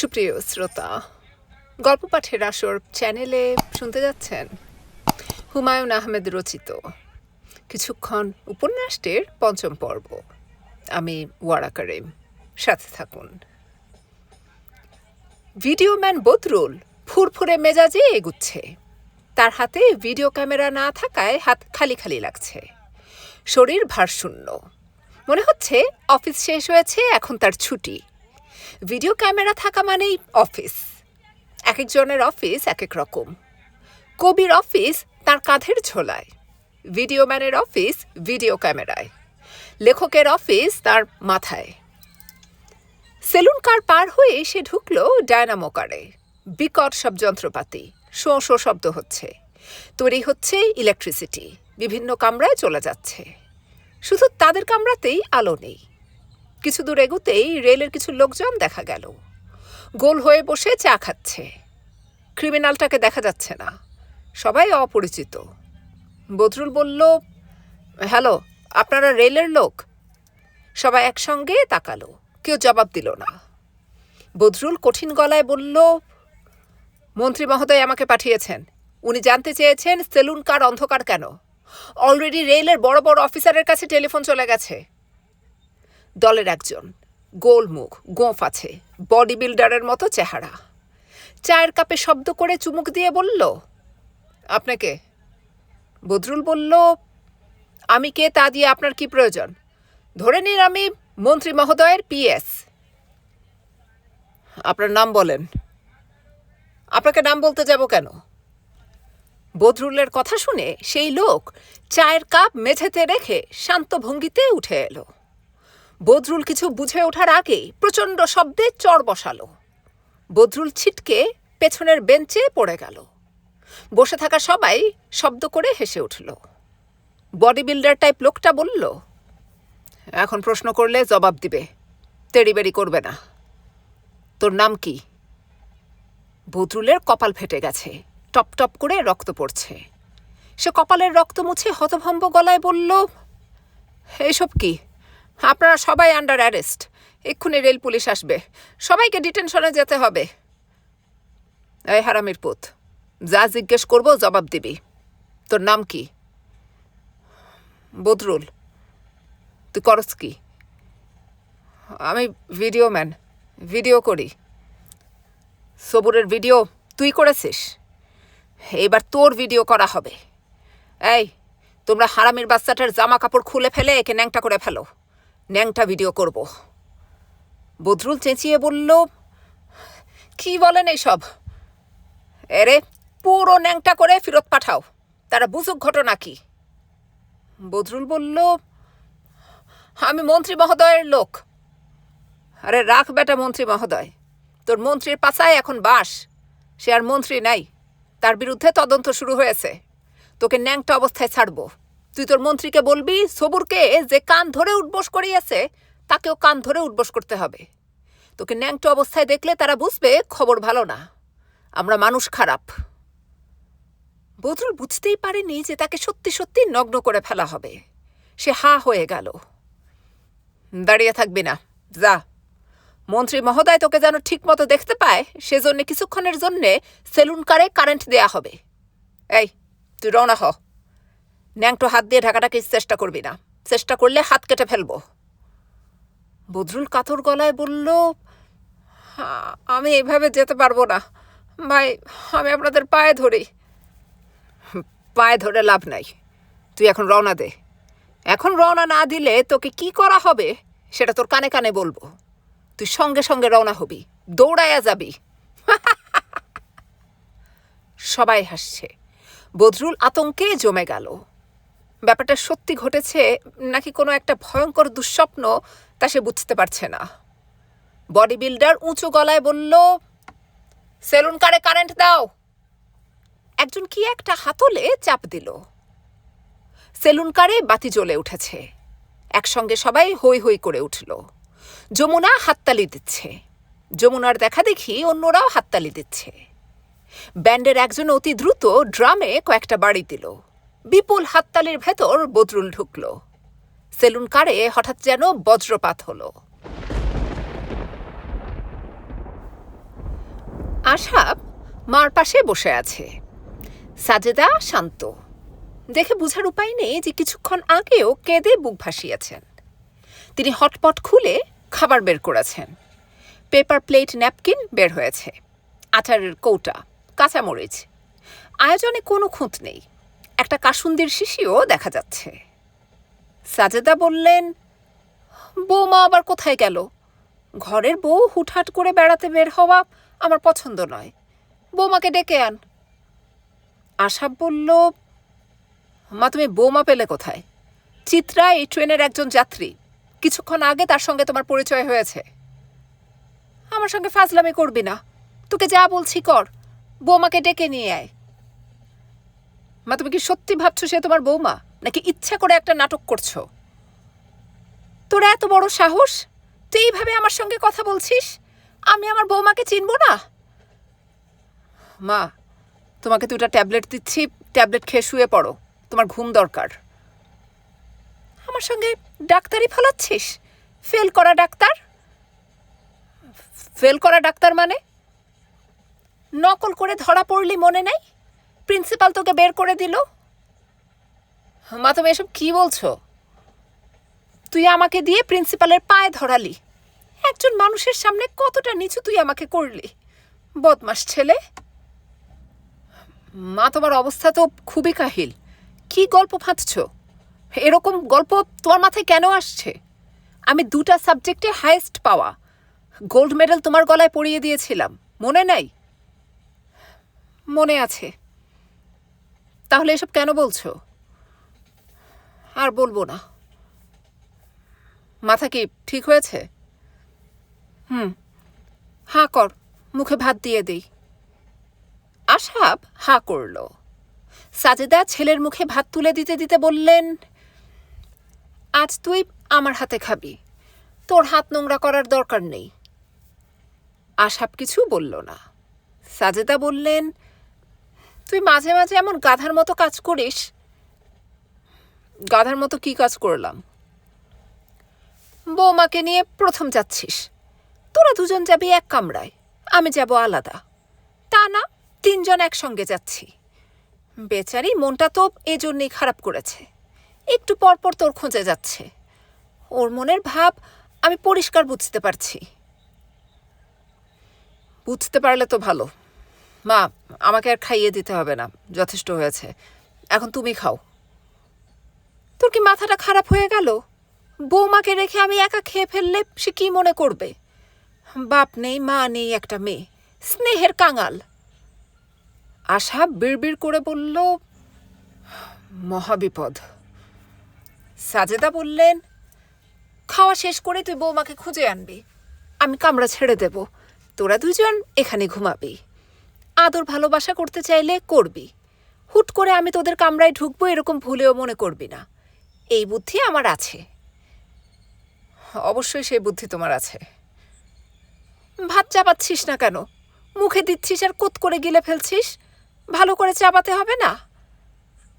সুপ্রিয় শ্রোতা, গল্প পাঠের আসর চ্যানেলে শুনতে যাচ্ছেন হুমায়ুন আহমেদ রচিত কিছুক্ষণ উপন্যাসটির পঞ্চম পর্ব। আমি ওয়ারা করিম, সাথে থাকুন। ভিডিওম্যান বদরুল ফুরফুরে মেজাজে এগুচ্ছে। তার হাতে ভিডিও ক্যামেরা না থাকায় হাত খালি খালি লাগছে, শরীর ভারশূন্য। মনে হচ্ছে অফিস শেষ হয়েছে, এখন তার ছুটি। ভিডিও ক্যামেরা থাকা মানেই অফিস। এক একজনের অফিস এক এক রকম। কবির অফিস তার কাঁধের ঝোলায়, ভিডিওম্যানের অফিস ভিডিও ক্যামেরায়, লেখকের অফিস তার মাথায়। সেলুন কার পার হয়ে সে ঢুকল ডায়নামো কারে। বিকট সব যন্ত্রপাতি, শোঁ শোঁ শব্দ হচ্ছে। তৈরি হচ্ছে ইলেকট্রিসিটি, বিভিন্ন কামরায় চলে যাচ্ছে। শুধু তাদের কামরাতেই আলো নেই। কিছু দূর এগুতেই রেলের কিছু লোকজন দেখা গেল, গোল হয়ে বসে চা খাচ্ছে। ক্রিমিনালটাকে দেখা যাচ্ছে না, সবাই অপরিচিত। বদরুল বলল, হ্যালো, আপনারা রেলের লোক? সবাই একসঙ্গে তাকালো, কেউ জবাব দিল না। বদরুল কঠিন গলায় বলল, মন্ত্রী মহোদয় আমাকে পাঠিয়েছেন। উনি জানতে চেয়েছেন সেলুন কার অন্ধকার কেন। অলরেডি রেলের বড় বড় অফিসারের কাছে টেলিফোন চলে গেছে। দলের একজন, গোল মুখ, গোঁফ আছে, বডি বিল্ডারের মতো চেহারা, চায়ের কাপে শব্দ করে চুমুক দিয়ে বলল, আপনাকে? বদরুল বলল, আমি কে তা দিয়ে আপনার কি প্রয়োজন? ধরে নিন আমি মন্ত্রী মহোদয়ের পিএস। আপনার নাম বলেন। আপনাকে নাম বলতে যাব কেন? বদরুলের কথা শুনে সেই লোক চায়ের কাপ মেঝেতে রেখে শান্ত ভঙ্গিতে উঠে এলো। বদরুল কিছু বুঝে ওঠার আগেই প্রচণ্ড শব্দে চড় বসালো। বদরুল ছিটকে পেছনের বেঞ্চে পড়ে গেল। বসে থাকা সবাই শব্দ করে হেসে উঠল। বডি বিল্ডার টাইপ লোকটা বলল, এখন প্রশ্ন করলে জবাব দিবে, তেড়িবেড়ি করবে না। তোর নাম কি? বদরুলের কপাল ফেটে গেছে, টপ টপ করে রক্ত পড়ছে। সে কপালের রক্ত মুছে হতভম্ব গলায় বলল, এসব কি? আপনারা সবাই আন্ডার অ্যারেস্ট। এক্ষুনি রেল পুলিশ আসবে, সবাইকে ডিটেনশনে যেতে হবে। এই হারামির পুত, যা জিজ্ঞেস করবো জবাব দিবি। তোর নাম কি? বদরুল। তুই করস কি? আমি ভিডিওম্যান, ভিডিও করি। সবুরের ভিডিও তুই করেছিস? এবার তোর ভিডিও করা হবে। এই, তোমরা হারামির বাচ্চাটার জামা কাপড় খুলে ফেলে একে ন্যাংটা করে ফেলো, ন্যাংটা ভিডিও করব। বদরুল চেঁচিয়ে বলল, কি বলেন এইসব? এরে, পুরো ন্যাংটা করে ফেরত পাঠাও, তারা বুঝুক ঘটনা কি। বদরুল বলল, আমি মন্ত্রী মহোদয়ের লোক। আরে রাখ বেটা মন্ত্রী মহোদয়, তোর মন্ত্রীর পাছায় এখন বাস। সে আর মন্ত্রী নাই, তার বিরুদ্ধে তদন্ত শুরু হয়েছে। তোকে ন্যাংটা অবস্থায় ছাড়ব। তুই তোর মন্ত্রীকে বলবি সবুরকে যে কান ধরে উঠবোস করিয়েছে তাকেও কান ধরে উঠবোস করতে হবে। তোকে ন্যাংটা অবস্থায় দেখলে তারা বুঝবে খবর ভালো না, আমরা মানুষ খারাপ। বদরুল বুঝতেই পারেনি যে তাকে সত্যি সত্যি নগ্ন করে ফেলা হবে। সে হা হয়ে গেল। দাঁড়িয়ে থাকবি না, যা। মন্ত্রী মহোদয় তোকে যেন ঠিক মতো দেখতে পায়, সেজন্য কিছুক্ষণের জন্যে সেলুন কারে কারেন্ট দেয়া হবে। এই, তুই রওনা হ। ন্যাংটো হাত দিয়ে ঢাকাটাকে চেষ্টা করবি না, চেষ্টা করলে হাত কেটে ফেলবো। বদরুল কাতর গলায় বলল, আমি এইভাবে যেতে পারবো না ভাই, আমি আপনাদের পায়ে ধরি। পায়ে ধরে লাভ নাই, তুই এখন রওনা দে। এখন রওনা না দিলে তোকে কি করা হবে সেটা তোর কানে কানে বলবো। তুই সঙ্গে সঙ্গে রওনা হবি, দৌড়াইয়া যাবি। সবাই হাসছে। বদরুল আতঙ্কে জমে গেল। ব্যাপারটা সত্যি ঘটেছে নাকি কোনো একটা ভয়ঙ্কর দুঃস্বপ্ন তা সে বুঝতে পারছে না। বডি বিল্ডার উঁচু গলায় বলল, সেলুন কারে কারেন্ট দাও। একজন কি একটা হাতলে চাপ দিল। সেলুন কারে বাতি জ্বলে উঠেছে। একসঙ্গে সবাই হৈ হৈ করে উঠল। যমুনা হাততালি দিচ্ছে। যমুনার দেখা দেখি অন্যরাও হাততালি দিচ্ছে। ব্যান্ডের একজন অতি দ্রুত ড্রামে কয়েকটা বাড়ি দিল। বিপুল হাততালির ভেতর বদরুল ঢুকল। সেলুন কারে হঠাৎ যেন বজ্রপাত হলো। আশাব মার পাশে বসে আছে, সাজেদা শান্ত। দেখে বোঝার উপায় নেই যে কিছুক্ষণ আগেও কেঁদে বুক ভাসিয়েছেন। তিনি হটপট খুলে খাবার বের করেছেন। পেপার প্লেট, ন্যাপকিন বের হয়েছে, আচারের কৌটা, কাঁচামরিচ। আয়োজনে কোনো খুঁত নেই, একটা কাসুন্দির শিশিও দেখা যাচ্ছে। সাজেদা বললেন, বৌমা আবার কোথায় গেল? ঘরের বউ হুটহাট করে বেড়াতে বের হওয়া আমার পছন্দ নয়, বৌমাকে ডেকে আন। আশাব বলল, মা তুমি বৌমা পেলে কোথায়? চিত্রা এই ট্রেনের একজন যাত্রী, কিছুক্ষণ আগে তার সঙ্গে তোমার পরিচয় হয়েছে। আমার সঙ্গে ফাজলামি করবি না, তোকে যা বলছি কর, বৌমাকে ডেকে নিয়ে আয়। মা তুমি কি সত্যি ভাবছো সে তোমার বৌমা, নাকি ইচ্ছা করে একটা নাটক করছো? তোর এত বড় সাহস, তুই এইভাবে আমার সঙ্গে কথা বলছিস? আমি আমার বৌমাকে চিনব না? মা তোমাকে 2টা ট্যাবলেট দিচ্ছি, ট্যাবলেট খেয়ে শুয়ে পড়ো, তোমার ঘুম দরকার। আমার সঙ্গে ডাক্তারি ফলাচ্ছিস? ফেল করা ডাক্তার? ফেল করা ডাক্তার মানে? নকল করে ধরা পড়লি মনে নেই? প্রিন্সিপাল তোকে বের করে দিল। মা তুমি এসব কি বলছো? তুই আমাকে দিয়ে প্রিন্সিপালের পায়ে ধরালি। একজন মানুষের সামনে কতটা নিচু তুই আমাকে করলি, বদমাস ছেলে। মা তোমার অবস্থা তো খুবই কাহিল, কি গল্প ফাঁদছ? এরকম গল্প তোমার মাথায় কেন আসছে? আমি 2টা সাবজেক্টে হাইয়েস্ট পাওয়া, গোল্ড মেডেল তোমার গলায় পরিয়ে দিয়েছিলাম, মনে নাই? মনে আছে। তাহলে এসব কেন বলছো? আর বলবো না। মাথা কি ঠিক হয়েছে? হাঁ কর, মুখে ভাত দিয়ে দেই। আশাব হাঁ করল। সাজেদা ছেলের মুখে ভাত তুলে দিতে দিতে বললেন, আজ তুই আমার হাতে খাবি, তোর হাত নোংরা করার দরকার নেই। আশাব কিছু বলল না। সাজেদা বললেন, তুই মাঝে মাঝে এমন গাধার মতো কাজ করিস। গাধার মতো কি কাজ করলাম? বৌমাকে নিয়ে প্রথম যাচ্ছিস, তোরা দুজন যাবি এক কামরায়, আমি যাব আলাদা। তা না, 3 জন একসঙ্গে যাচ্ছি। বেচারি মনটা তো এজন্যই খারাপ করেছে, একটু পরপর তোর খোঁজে যাচ্ছে। ওর মনের ভাব আমি পরিষ্কার বুঝতে পারছি। বুঝতে পারলে তো ভালো। মা আমাকে আর খাইয়ে দিতে হবে না, যথেষ্ট হয়েছে, এখন তুমি খাও। তোর কি মাথাটা খারাপ হয়ে গেল? বৌমাকে রেখে আমি একা খেয়ে ফেললে সে কি মনে করবে? বাপ নেই মা নেই একটা মেয়ে, স্নেহের কাঙাল। আশা বিড়বিড় করে বলল, মহাবিপদ। সাজেদা বললেন, খাওয়া শেষ করে তুই বৌমাকে খুঁজে আনবি, আমি কামরা ছেড়ে দেব, তোরা 2 জন এখানে ঘুমাবি। আদর ভালোবাসা করতে চাইলে করবি, হুট করে আমি তোদের কামরায় ঢুকবো এরকম ভুলেও মনে করবি না। এই বুদ্ধি আমার আছে। অবশ্যই সেই বুদ্ধি তোমার আছে। ভাত চাপাচ্ছিস না কেন? মুখে দিচ্ছিস আর কোত করে গিলে ফেলছিস, ভালো করে চাপাতে হবে না?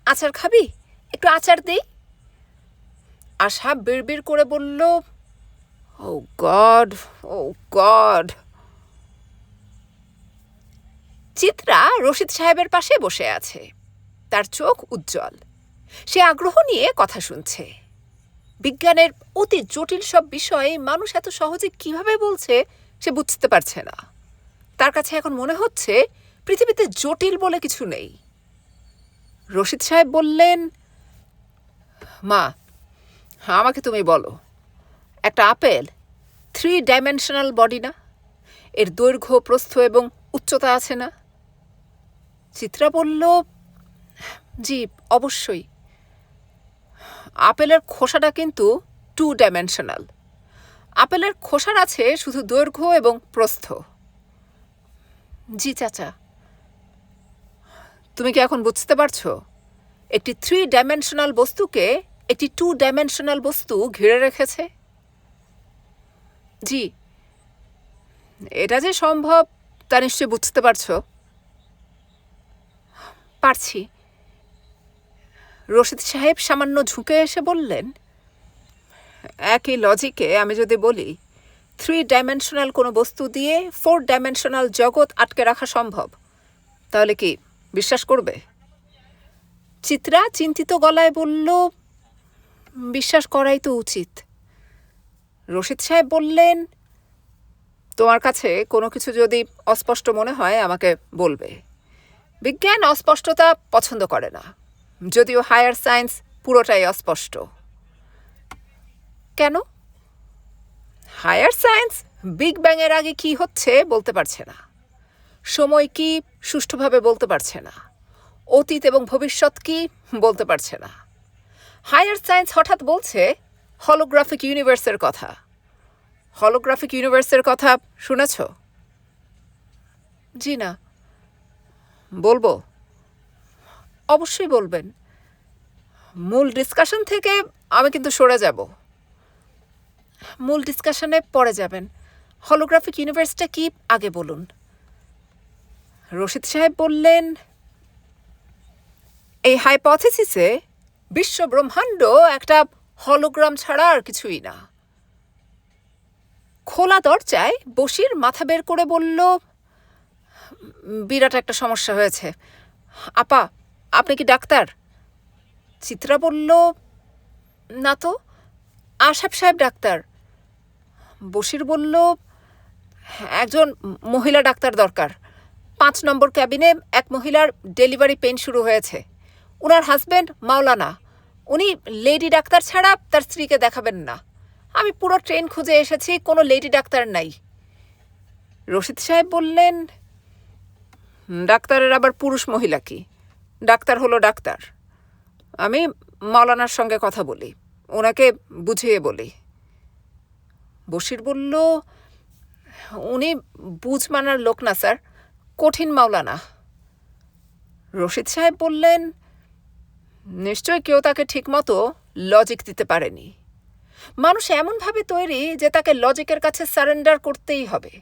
আচার খাবি? একটু আচার দেই। আশা বিড়বিড় করে বলল, ও গড, ও গড। চিত্রা রশিদ সাহেবের পাশে বসে আছে, তার চোখ উজ্জ্বল। সে আগ্রহ নিয়ে কথা শুনছে। বিজ্ঞানের অতি জটিল সব বিষয়ে মানুষ এত সহজে কিভাবে বলছে সে বুঝতে পারছে না। তার কাছে এখন মনে হচ্ছে পৃথিবীতে জটিল বলে কিছু নেই। রশিদ সাহেব বললেন, মা আমাকে তুমি বলো, একটা আপেল 3 ডাইমেনশনাল বডি না? এর দৈর্ঘ্য, প্রস্থ এবং উচ্চতা আছে না? চিত্রা বলল, জি অবশ্যই। আপেলের খোসাটা কিন্তু 2 ডাইমেনশনাল। আপেলের খোসার আছে শুধু দৈর্ঘ্য এবং প্রস্থ। জি চাচা। তুমি কি এখন বুঝতে পারছো? একটি 3 ডাইমেনশনাল বস্তুকে একটি 2 ডাইমেনশনাল বস্তু ঘিরে রেখেছে। জি। এটা যে সম্ভব তা নিশ্চয়ই বুঝতে পারছো। পারছি। রশিদ সাহেব সামান্য ঝুঁকে এসে বললেন, একই লজিকে আমি যদি বলি 3 ডাইমেনশনাল কোনো বস্তু দিয়ে 4 ডাইমেনশনাল জগৎ আটকে রাখা সম্ভব, তাহলে কি বিশ্বাস করবে? চিত্রা চিন্তিত গলায় বলল, বিশ্বাস করাই তো উচিত। রশিদ সাহেব বললেন, তোমার কাছে কোনো কিছু যদি অস্পষ্ট মনে হয় আমাকে বলবে। বিজ্ঞান অস্পষ্টতা পছন্দ করে না, যদিও হায়ার সায়েন্স পুরোটাই অস্পষ্ট। কেন? হায়ার সায়েন্স বিগ ব্যাংয়ের আগে কি হচ্ছে বলতে পারছে না, সময় কি সুষ্ঠুভাবে বলতে পারছে না, অতীত এবং ভবিষ্যৎ কি বলতে পারছে না। হায়ার সায়েন্স হঠাৎ বলছে হলোগ্রাফিক ইউনিভার্সের কথা। হলোগ্রাফিক ইউনিভার্সের কথা শুনেছ? জি না। বলবো? অবশ্যই বলবেন। মূল ডিসকাশন থেকে আমি কিন্তু সরে যাব। মূল ডিসকাশনে পরে যাবেন, হলোগ্রাফিক ইউনিভার্সটা কি আগে বলুন। রশিদ সাহেব বললেন, এই হাইপোথিসিসে বিশ্ব ব্রহ্মাণ্ড একটা হলোগ্রাম ছাড়া আর কিছুই না। খোলা দরজায় বসির মাথা বের করে বলল, বিরাট একটা সমস্যা হয়েছে। আপা, আপনি কি ডাক্তার? চিত্রা বলল, না তো, আশাফ সাহেব ডাক্তার। বসির বলল, একজন মহিলা ডাক্তার দরকার। 5 নম্বর ক্যাবিনে এক মহিলার ডেলিভারি পেন শুরু হয়েছে। ওনার হাজব্যান্ড মাওলানা, উনি লেডি ডাক্তার ছাড়া তার স্ত্রীকে দেখাবেন না। আমি পুরো ট্রেন খুঁজে এসেছি, কোনো লেডি ডাক্তার নাই। রশিদ সাহেব বললেন, ডাক্তারের আবার পুরুষ মহিলা কি? ডাক্তার হলো ডাক্তার। আমি মাওলানার সঙ্গে কথা বলি, ওনাকে বুঝিয়ে বলি। বশির বলল, উনি বুঝ মানার লোক না স্যার, কঠিন মাওলানা। রশিদ সাহেব বললেন, নিশ্চয় কেউ তাকে ঠিকমতো লজিক দিতে পারেনি। মানুষ এমনভাবে তৈরি যে তাকে লজিকের কাছে সারেন্ডার করতেই হবে।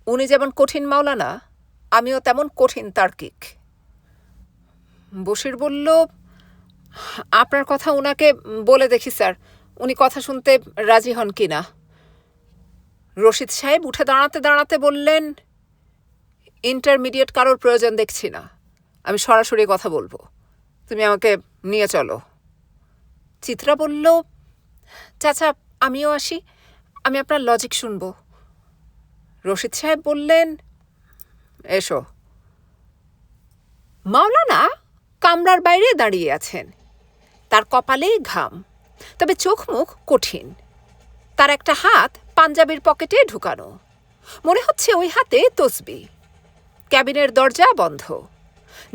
উনি যেমন কঠিন মাওলানা, আমিও তেমন কঠিন তার্কিক। বশির বলল, আপনার কথা উনাকে বলে দেখি স্যার, উনি কথা শুনতে রাজি হন কি না। রশিদ সাহেব উঠে দাঁড়াতে দাঁড়াতে বললেন, ইন্টারমিডিয়েট কারোর প্রয়োজন দেখছি না, আমি সরাসরি কথা বলবো, তুমি আমাকে নিয়ে চলো। চিত্রা বলল, চাচা আমিও আসি, আমি আপনার লজিক শুনব। রশিদ সাহেব বললেন, এসো। মাওলানা কামরার বাইরে দাঁড়িয়ে আছেন, তার কপালে ঘাম, তবে চোখ মুখ কঠিন। তার একটা হাত পাঞ্জাবির পকেটে ঢুকানো, মনে হচ্ছে ওই হাতে তসবি। ক্যাবিনের দরজা বন্ধ,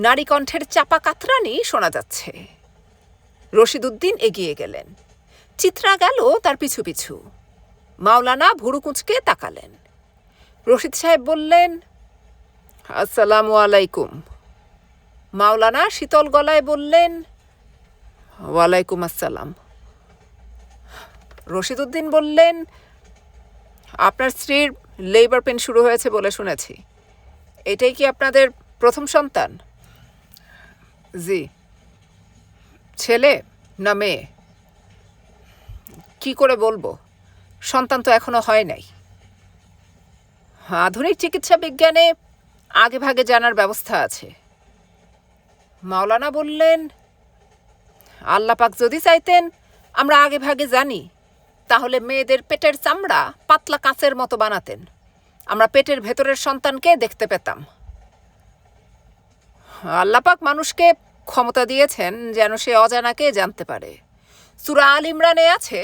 নারী কণ্ঠের চাপা কাতরানি শোনা যাচ্ছে। রশিদ উদ্দিন এগিয়ে গেলেন, চিত্রা গেল তার পিছু পিছু। মাওলানা ভুরু কুঁচকে তাকালেন। রশিদ সাহেব বললেন, আসসালামু আলাইকুম। মাওলানা শীতল গলায় বললেন, ওয়ালাইকুম আসসালাম। রশিদ উদ্দিন বললেন, আপনার স্ত্রীর লেবার পেন শুরু হয়েছে বলে শুনেছি, এটাই কি আপনাদের প্রথম সন্তান? জি। ছেলে না মেয়ে? কি করে বলবো, সন্তান তো এখনো হয় নাই। আধুনিক চিকিৎসা বিজ্ঞানে আগে ভাগে জানার ব্যবস্থা আছে। মাওলানা বললেন, আল্লাহ পাক যদি চাইতেন আমরা আগে ভাগে জানি, তাহলে মেয়েদের পেটের চামড়া পাতলা কাঁচের মতো বানাতেন, আমরা পেটের ভেতরের সন্তানকে দেখতে পেতাম। আল্লাহ পাক মানুষকে ক্ষমতা দিয়েছেন যেন সে অজানাকে জানতে পারে। সূরা আল ইমরানে আছে,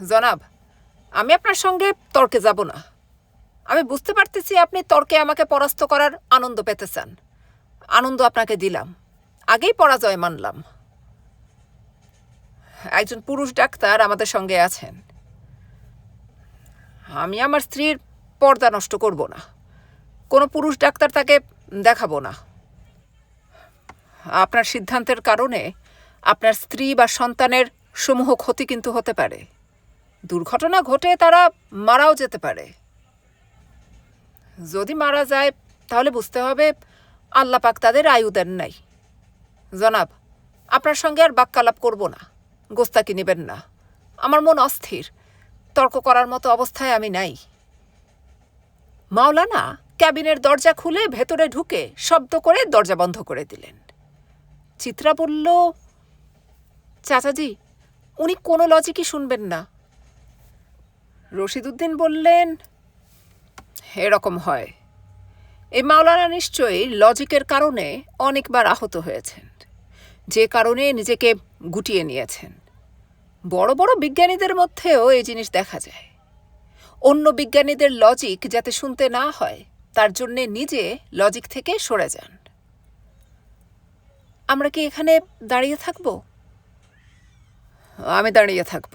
জনাব আমি আপনার সঙ্গে তর্কে যাব না। আমি বুঝতে পারতেছি আপনি তর্কে আমাকে পরাস্ত করার আনন্দ পেতে চান। আনন্দ আপনাকে দিলাম, আগেই পরাজয় মানলাম। একজন পুরুষ ডাক্তার আমাদের সঙ্গে আছেন। আমি আমার স্ত্রীর পর্দা নষ্ট করব না, কোনো পুরুষ ডাক্তার তাকে দেখাবো না। আপনার সিদ্ধান্তের কারণে আপনার স্ত্রী বা সন্তানের সমূহ ক্ষতি কিন্তু হতে পারে। দুর্ঘটনা ঘটে তারা মারাও যেতে পারে। যদি মারা যায় তাহলে বুঝতে হবে আল্লাহ পাক তাদের আয়ু দেন নাই। জনাব আপনার সঙ্গে আর বাক্যালাপ করব না, গোস্তাকি নেবেন না, আমার মন অস্থির। তর্ক করার মতো অবস্থায় আমি নাই। মাওলানা ক্যাবিনের দরজা খুলে ভেতরে ঢুকে শব্দ করে দরজা বন্ধ করে দিলেন। চিত্রা বলল, চাচাজি, উনি কোনো লজিকই শুনবেন না। রশিদউদ্দিন বললেন, এরকম হয়। এই মাওলানা নিশ্চয়ই লজিকের কারণে অনেকবার আহত হয়েছেন, যে কারণে নিজেকে গুটিয়ে নিয়েছেন। বড় বড় বিজ্ঞানীদের মধ্যেও এই জিনিস দেখা যায়। অন্য বিজ্ঞানীদের লজিক যাতে শুনতে না হয় তার জন্যে নিজে লজিক থেকে সরে যান। আমরা কি এখানে দাঁড়িয়ে থাকব? আমি দাঁড়িয়ে থাকব।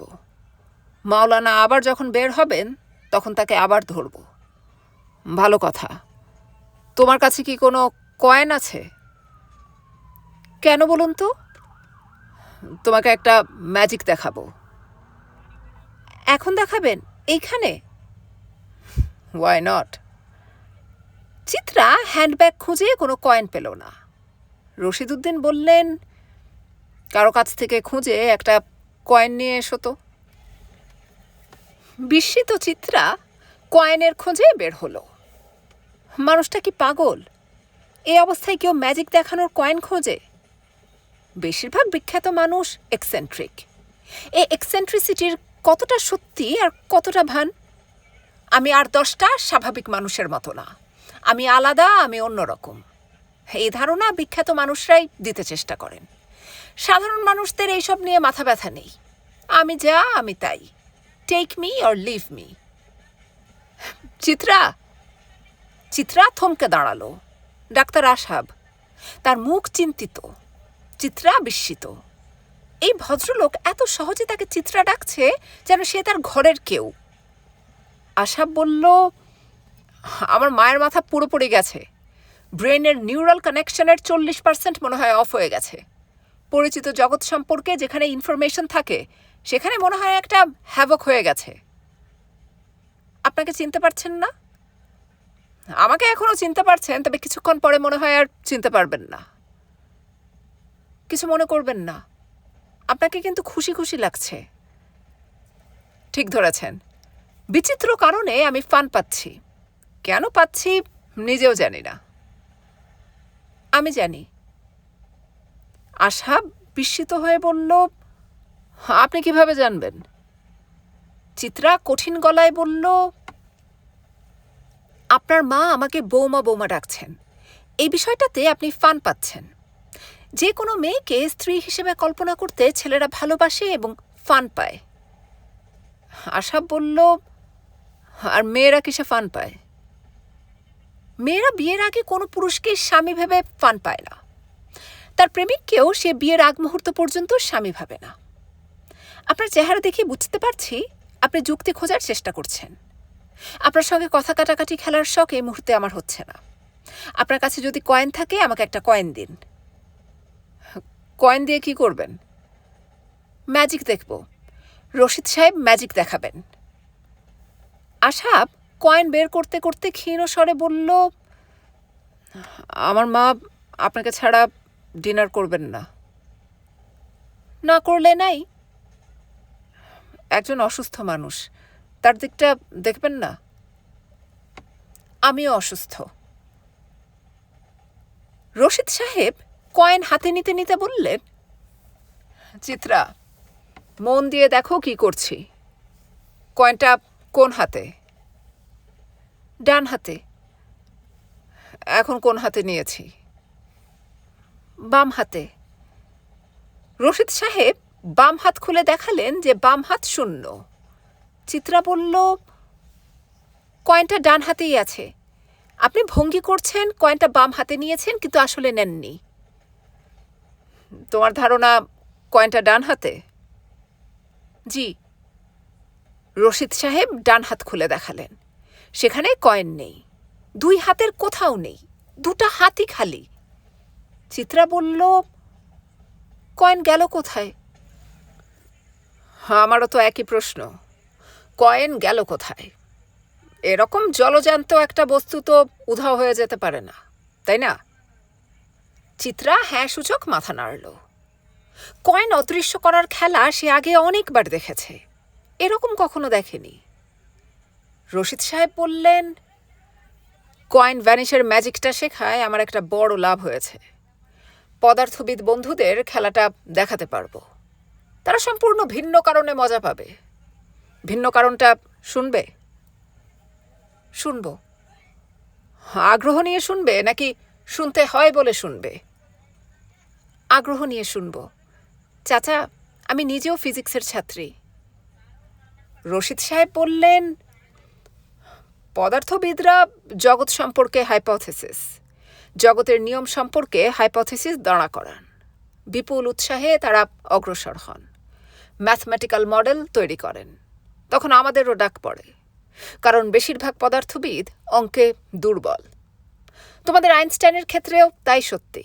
মাওলানা আবার যখন বের হবেন তখন তাকে আবার ধরব। ভালো কথা। তোমার কাছে কি কোনো কয়েন আছে? কেন বলুন তো? তোমাকে একটা ম্যাজিক দেখাবো। এখন দেখাবেন? এইখানে? Why not? চিত্রা হ্যান্ডব্যাগ খুঁজে কোনো কয়েন পেল না। রশিদউদ্দিন বললেন, কারো কাছ থেকে খুঁজে একটা কয়েন নিয়ে এসো তো। বিস্মিত চিত্রা কয়েনের খোঁজে বের হলো। মানুষটা কি পাগল? এই অবস্থায় কেউ ম্যাজিক দেখানোর কয়েন খোঁজে? বেশিরভাগ বিখ্যাত মানুষ এক্সেন্ট্রিক। এই এক্সেন্ট্রিসিটির কতটা সত্যি আর কতটা ভান? আমি আর 10টা স্বাভাবিক মানুষের মতো না। আমি আলাদা, আমি অন্যরকম। এই ধারণা বিখ্যাত মানুষরাই দিতে চেষ্টা করেন। সাধারণ মানুষদের এইসব নিয়ে মাথা ব্যথা নেই। আমি যা, আমি তাই। Take me or leave me. Chitra থমকে দাঁড়ালো। ডাক্তার আশাব। তার মুখ চিন্তিত, চিত্রা বিস্মিত। এই ভদ্রলোক এত সহজে তাকে চিত্রা ডাকছে যেন সে তার ঘরের কেউ। আশাব বলল, আমার মায়ের মাথা পুরোপুরি গেছে। ব্রেনের নিউরাল কানেকশনের 40% মনে হয় অফ হয়ে গেছে। পরিচিত জগৎ সম্পর্কে যেখানে ইনফরমেশন থাকে সেখানে মনে হয় একটা হ্যাভক হয়ে গেছে। আপনাকে চিনতে পারছেন না? আমাকে এখনো চিনতে পারছেন, তবে কিছুক্ষণ পরে মনে হয় আর চিনতে পারবেন না। কিছু মনে করবেন না। আপনাকে কিন্তু খুশি খুশি লাগছে। ঠিক ধরেছেন। বিচিত্র কারণে আমি ফান পাচ্ছি। কেন পাচ্ছি নিজেও জানি না। আমি জানি। আশা বিস্মিত হয়ে বলল, আপনি কিভাবে জানবেন? চিত্রা কঠিন গলায় বলল, আপনার মা আমাকে বৌমা বৌমা ডাকছেন। এই বিষয়টাতে আপনি ফান পাচ্ছেন। যে কোনো মেয়েকে স্ত্রী হিসেবে কল্পনা করতে ছেলেরা ভালোবাসে এবং ফান পায়। আশা বলল, আর মেয়েরা কিসে ফান পায়? মেয়েরা বিয়ের আগে কোনো পুরুষকে স্বামী ভেবে ফান পায় না। তার প্রেমিককেও সে বিয়ের আগ মুহূর্ত পর্যন্ত স্বামী ভাবে না। আপনার চেহারা দেখে বুঝতে পারছি আপনি যুক্তি খোঁজার চেষ্টা করছেন। আপনার সঙ্গে কথা কাটাকাটি খেলার শখ এই মুহূর্তে আমার হচ্ছে না। আপনার কাছে যদি কয়েন থাকে আমাকে একটা কয়েন দিন। কয়েন দিয়ে কি করবেন? ম্যাজিক দেখব। রশিদ সাহেব ম্যাজিক দেখাবেন। আশাব কয়েন বের করতে করতে ক্ষীণ স্বরে বলল, আমার মা আপনাকে ছাড়া ডিনার করবেন না। না করলে নাই। একজন অসুস্থ মানুষ, তার দিকটা দেখবেন না? আমিও অসুস্থ। রশিদ সাহেব কয়েন হাতে নিতে নিতে বললেন, চিত্রা, মন দিয়ে দেখো কি করছি। কয়েনটা কোন হাতে? ডান হাতে। এখন কোন হাতে নিয়েছি? বাম হাতে। রশিদ সাহেব বাম হাত খুলে দেখালেন যে বাম হাত শূন্য। চিত্রা বলল, কয়েনটা ডান হাতেই আছে। আপনি ভঙ্গি করছেন কয়েনটা বাম হাতে নিয়েছেন, কিন্তু আসলে নেননি। তোমার ধারণা কয়েনটা ডান হাতে? জি। রশিদ সাহেব ডান হাত খুলে দেখালেন। সেখানে কয়েন নেই। দুই হাতের কোথাও নেই, দুটা হাতই খালি। চিত্রা বলল, কয়েন গেল কোথায়? আমারও তো একই প্রশ্ন। কয়েন গেল কোথায়? এরকম জলজান্ত একটা বস্তু তো উধাও হয়ে যেতে পারে না, তাই না? চিত্রা হ্যাঁ সূচক মাথা নাড়ল। কয়েন অদৃশ্য করার খেলা সে আগে অনেকবার দেখেছে। এরকম কখনো দেখেনি। রশিদ সাহেব বললেন, কয়েন ভ্যানিশের ম্যাজিকটা শেখায় আমার একটা বড় লাভ হয়েছে। পদার্থবিদ বন্ধুদের খেলাটা দেখাতে পারবো। তারা সম্পূর্ণ ভিন্ন কারণে মজা পাবে। ভিন্ন কারণটা শুনবে? শুনব। আগ্রহ নিয়ে শুনবে নাকি শুনতে হয় বলে শুনবে? আগ্রহ নিয়ে শুনব। চাচা, আমি নিজেও ফিজিক্সের ছাত্রী। রশিদ সাহেব বললেন, পদার্থবিদরা জগৎ সম্পর্কে হাইপোথেসিস, জগতের নিয়ম সম্পর্কে হাইপোথেসিস দাঁড়া করান। বিপুল উৎসাহে তারা অগ্রসর হন, ম্যাথমেটিক্যাল মডেল তৈরি করেন। তখন আমাদেরও ডাক পড়ে, কারণ বেশিরভাগ পদার্থবিদ অঙ্কে দুর্বল। তোমাদের আইনস্টাইনের ক্ষেত্রেও তাই সত্যি।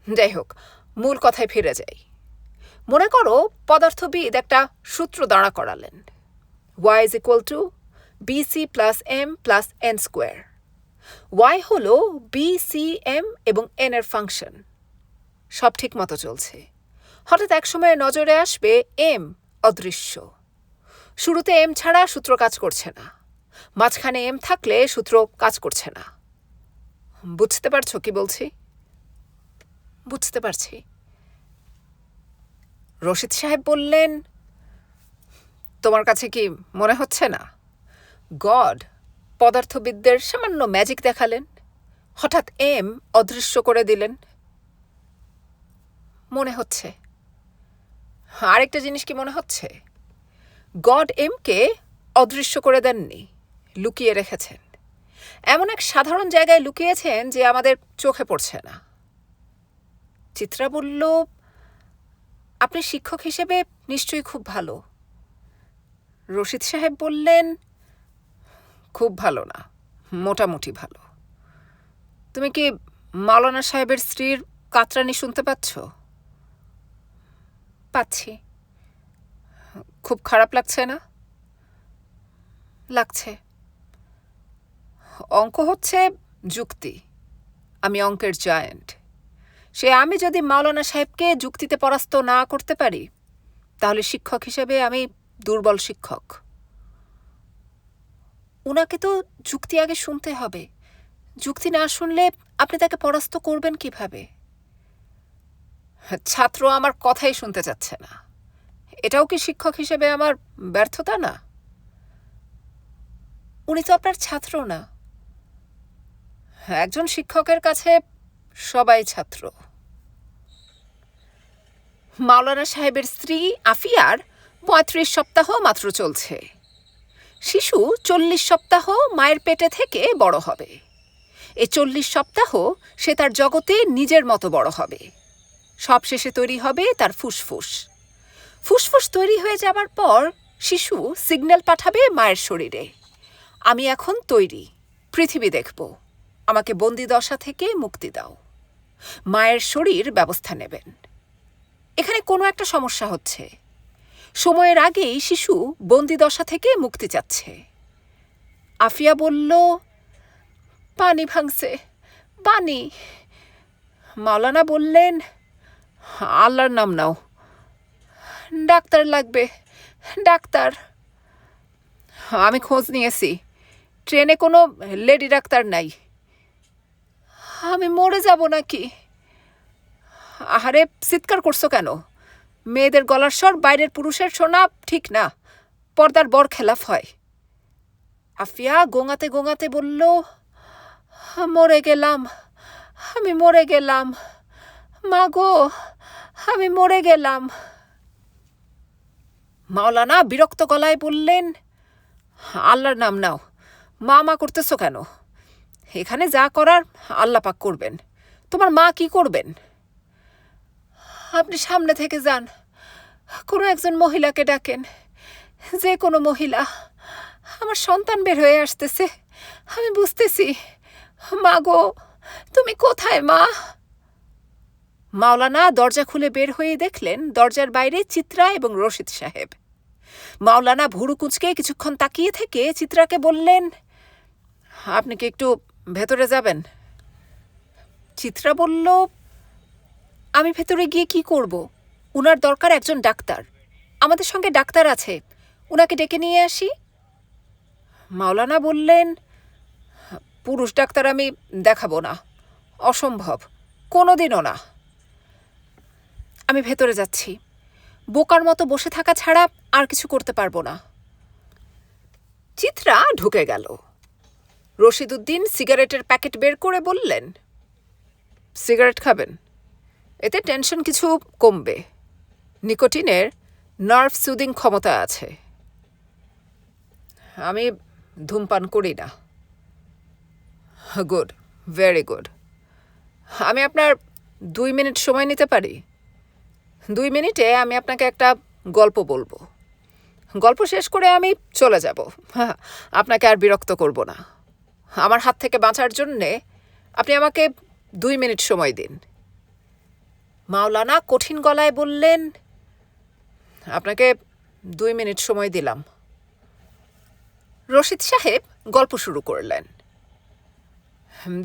যাই হোক, মূল কথায় ফিরে যাই। মনে করো পদার্থবিদ একটা সূত্র দাঁড়া করালেন, y = bc + m + n square. y হল bcm এবং n এর ফাংশন। সব ঠিক মতো চলছে। হঠাৎ একসময় নজরে আসবে m অদৃশ্য। শুরুতে m ছাড়া সূত্র কাজ করছে না, মাঝখানে m থাকলে সূত্র কাজ করছে না। বুঝতে পারছো কি বলছি? বুঝতে পারছি। রশিদ সাহেব বললেন, তোমার কাছে কি মনে হচ্ছে না গড পদার্থবিদদের সামান্য ম্যাজিক দেখালেন, হঠাৎ এম অদৃশ্য করে দিলেন? মনে হচ্ছে। আরেকটা জিনিস কি মনে হচ্ছে? গড এমকে অদৃশ্য করে দেননি, লুকিয়ে রেখেছেন। এমন এক সাধারণ জায়গায় লুকিয়েছেন যে আমাদের চোখে পড়ছে না। চিত্রা বলল, আপনি শিক্ষক হিসেবে নিশ্চয়ই খুব ভালো। রশিদ সাহেব বললেন, খুব ভালো না, মোটামুটি ভালো। তুমি কি মাওলানা সাহেবের স্ত্রীর কাতরানি শুনতে পাচ্ছ? পাচ্ছি। খুব খারাপ লাগছে না? লাগছে। অঙ্ক হচ্ছে যুক্তি। আমি অঙ্কের জায়ান্ট। আমি যদি মাওলানা সাহেবকে যুক্তিতে পরাস্ত না করতে পারি, তাহলে শিক্ষক হিসেবে আমি দুর্বল শিক্ষক। উনাকে তো যুক্তি আগে শুনতে হবে। যুক্তি না শুনলে আপনি তাকে পরাস্ত করবেন কিভাবে? ছাত্র আমার কথাই শুনতে চাচ্ছে না। এটাও কি শিক্ষক হিসেবে আমার ব্যর্থতা না? উনি তো আপনার ছাত্র না। একজন শিক্ষকের কাছে সবাই ছাত্র। মাওলানা সাহেবের স্ত্রী আফিয়ার ৩৫ সপ্তাহ মাত্র চলছে। শিশু ৪০ সপ্তাহ মায়ের পেটে থেকে বড় হবে। এই ৪০ সপ্তাহ সে তার জগতে নিজের মতো বড় হবে। সবশেষে তৈরি হবে তার ফুসফুস। ফুসফুস তৈরি হয়ে যাবার পর শিশু সিগন্যাল পাঠাবে মায়ের শরীরে, আমি এখন তৈরি, পৃথিবী দেখব, আমাকে বন্দিদশা থেকে মুক্তি দাও। মায়ের শরীর ব্যবস্থা নেবেন। এখানে কোনো একটা সমস্যা হচ্ছে। সময়ের আগেই শিশু বন্দিদশা থেকে মুক্তি চাচ্ছে। আফিয়া বলল, পানি ভাঙছে, পানি। মাওলানা বললেন, আল্লাহর নাম নাও। ডাক্তার লাগবে, ডাক্তার। আমি খোঁজ নিয়েছি, ট্রেনে কোনো লেডি ডাক্তার নাই। আমি মরে যাব নাকি? আহারে, চিৎকার করছো কেন? মেয়েদের গলার স্বর বাইরের পুরুষের শোনা ঠিক না, পর্দার বর খেলাফ হয়। আফিয়া গোঙাতে গোঙাতে বলল, মরে গেলাম, আমি মরে গেলাম, মা গো, আমি মরে গেলাম। মাওলানা বিরক্ত গলায় বললেন, আল্লাহর নাম নাও, মা মা করতেছো কেন? এখানে যা করার আল্লাহ পাক করবেন, তোমার মা কি করবেন? আপনি সামনে থেকে যান, কোনো একজন মহিলাকে ডাকেন, যে কোনো মহিলা। আমার সন্তান বের হয়ে আসতেছে, আমি বুঝতেছি। মা গো, তুমি কোথায় মা? মাওলানা দরজা খুলে বের হয়ে দেখলেন দরজার বাইরে চিত্রা এবং রশিদ সাহেব। মাওলানা ভুরু কুঁচকে কিছুক্ষণ তাকিয়ে থেকে চিত্রাকে বললেন, আপনি কি একটু ভেতরে যাবেন? চিত্রা বলল, আমি ভেতরে গিয়ে কি করব? উনার দরকার একজন ডাক্তার। আমাদের সঙ্গে ডাক্তার আছে, উনাকে ডেকে নিয়ে আসি। মাওলানা বললেন, পুরুষ ডাক্তার আমি দেখাবো না, অসম্ভব, কোনোদিনও না। আমি ভেতরে যাচ্ছি, বোকার মতো বসে থাকা ছাড়া আর কিছু করতে পারবো না। চিত্রা ঢুকে গেল। রশিদউদ্দিন সিগারেটের প্যাকেট বের করে বললেন, সিগারেট খাবেন? এতে টেনশন কিছু কমবে। নিকোটিনের নার্ভ সুদিং ক্ষমতা আছে। আমি ধূমপান করি না। Good, very good. আমি আপনার 2 মিনিট সময় নিতে পারি? 2 মিনিটে আমি আপনাকে একটা গল্প বলবো। গল্প শেষ করে আমি চলে যাব। আপনাকে আর বিরক্ত করব না। আমার হাত থেকে বাঁচার জন্যে আপনি আমাকে 2 মিনিট সময় দিন। মাওলানা কঠিন গলায় বললেন, আপনাকে 2 মিনিট সময় দিলাম। রশিদ সাহেব গল্প শুরু করলেন।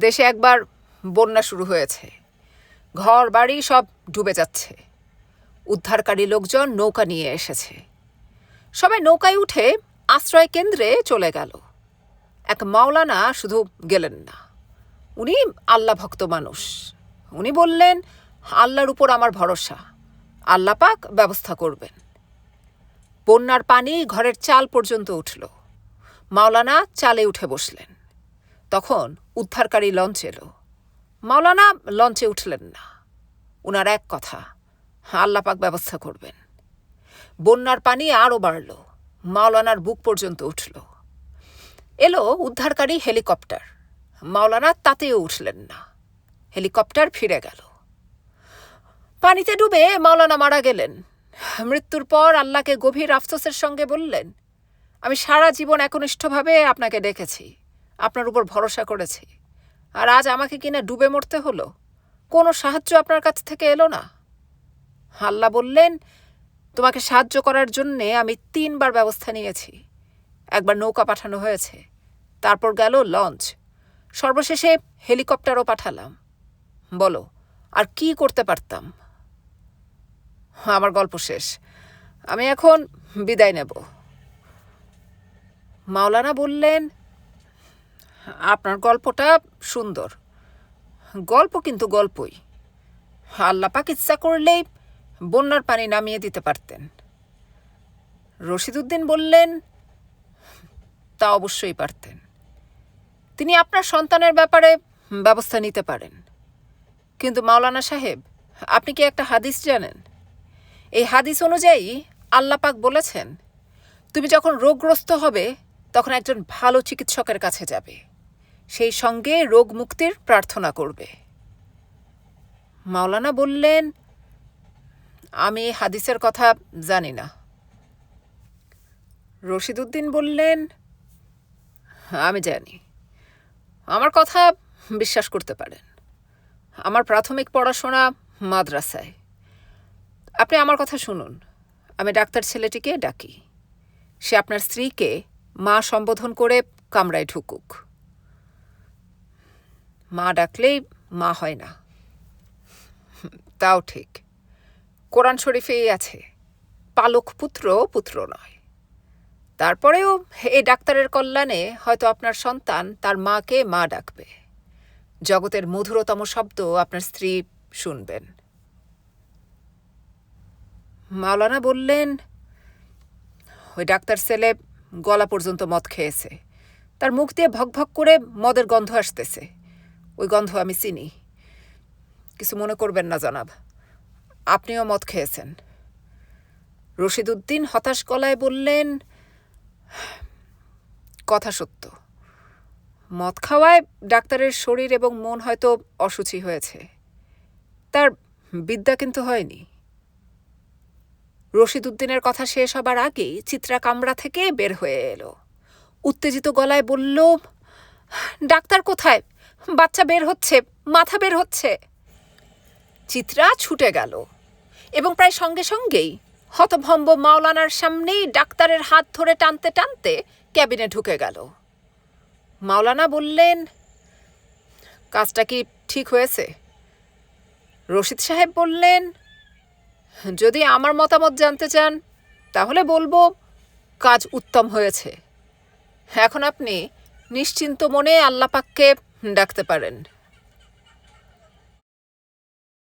দেশে একবার বন্যা শুরু হয়েছে, ঘর বাড়ি সব ডুবে যাচ্ছে। উদ্ধারকারী লোকজন নৌকা নিয়ে এসেছে। সবাই নৌকায় উঠে আশ্রয় কেন্দ্রে চলে গেল। এক মাওলানা শুধু গেলেন না। উনি আল্লাহ ভক্ত মানুষ। উনি বললেন, আল্লাহর উপর আমার ভরসা, আল্লাহ পাক ব্যবস্থা করবেন। বন্যার পানি ঘরের চাল পর্যন্ত উঠল। মাওলানা চালে উঠে বসলেন। তখন উদ্ধারকারী লঞ্চ এলো। মাওলানা লঞ্চে উঠলেন না। উনার এক কথা, আল্লাহ পাক ব্যবস্থা করবেন। বন্যার পানি আরও বাড়ল, মাওলানার বুক পর্যন্ত উঠল। এলো উদ্ধারকারী হেলিকপ্টার। মাওলানা তাতেও উঠলেন না। হেলিকপ্টার ফিরে গেল। পানিতে ডুবে মাওলানা মারা গেলেন। মৃত্যুর পর আল্লাহকে গভীর আফসোসের সঙ্গে বললেন, আমি সারা জীবন একনিষ্ঠভাবে আপনাকে ডেকেছি, আপনার উপর ভরসা করেছি, আর আজ আমাকে কিনা ডুবে মরতে হলো। কোনো সাহায্য আপনার কাছ থেকে এলো না। আল্লাহ বললেন, তোমাকে সাহায্য করার জন্যে আমি 3 বার ব্যবস্থা নিয়েছি। একবার নৌকা পাঠানো হয়েছে, তারপর গেল লঞ্চ, সর্বশেষে হেলিকপ্টারও পাঠালাম। বলো, আর কি করতে পারতাম? আমার গল্প শেষ, আমি এখন বিদায় নেব। মাওলানা বললেন, আপনার গল্পটা সুন্দর, গল্প কিন্তু গল্পই। আল্লাহ পাক ইচ্ছা করলেই বন্যার পানি নামিয়ে দিতে পারতেন। রশিদউদ্দিন বললেন, তা অবশ্যই পারতেন। তিনি আপনার সন্তানের ব্যাপারে ব্যবস্থা নিতে পারেন। কিন্তু মাওলানা সাহেব, আপনি কি একটা হাদিস জানেন? এই হাদিস অনুযায়ী আল্লাহ পাক বলেছেন, তুমি যখন রোগগ্রস্ত হবে তখন একজন ভালো চিকিৎসকের কাছে যাবে, সেই সঙ্গে রোগ মুক্তির প্রার্থনা করবে। মাওলানা বললেন, আমি হাদিসের কথা জানি না। রশিদউদ্দিন বললেন, আমি জানি, আমার কথা বিশ্বাস করতে পারেন। আমার প্রাথমিক পড়াশোনা মাদ্রাসায়। আপনি আমার কথা শুনুন। আমি ডাক্তার ছেলেটিকে ডাকি, সে আপনার স্ত্রীকে মা সম্বোধন করে কামরায় ঢুকুক। মা ডাকলেই মা হয় না। তাও ঠিক, কোরআন শরীফেই আছে, পালক পুত্র পুত্র নয়। তারপরেও এই ডাক্তারের কল্যাণে হয়তো আপনার সন্তান তার মাকে মা ডাকবে। জগতের মধুরতম শব্দ আপনার স্ত্রী শুনবেন। মাওলানা বললেন, ওই ডাক্তার ছেলে গলা পর্যন্ত মদ খেয়েছে, তার মুখ দিয়ে ভকভক করে মদের গন্ধ আসতেছে। ওই গন্ধ আমি চিনি। কিছু মনে করবেন না জনাব, আপনিও মদ খেয়েছেন। রশিদউদ্দিন হতাশ গলায় বললেন, কথা সত্য, মদ খাওয়ায় ডাক্তারের শরীর এবং মন হয়তো অসুচি হয়েছে, তার বিদ্যা কিন্তু হয়নি। রশিদউদ্দিনের কথা শেষ হবার আগেই চিত্রা কামরা থেকে বের হয়ে এলো। উত্তেজিত গলায় বলল, ডাক্তার কোথায়? বাচ্চা বের হচ্ছে, মাথা বের হচ্ছে। চিত্রা ছুটে গেল এবং প্রায় সঙ্গে সঙ্গেই হতভম্ব মাওলানার সামনেই ডাক্তারের হাত ধরে টানতে টানতে ক্যাবিনে ঢুকে গেল। মাওলানা বললেন, কাজটা কি ঠিক হয়েছে? রশিদ সাহেব বললেন, যদি আমার মতামত জানতে চান তাহলে বলবো কাজ উত্তম হয়েছে। এখন আপনি নিশ্চিন্ত মনে আল্লাহ পাককে ডাকতে পারেন।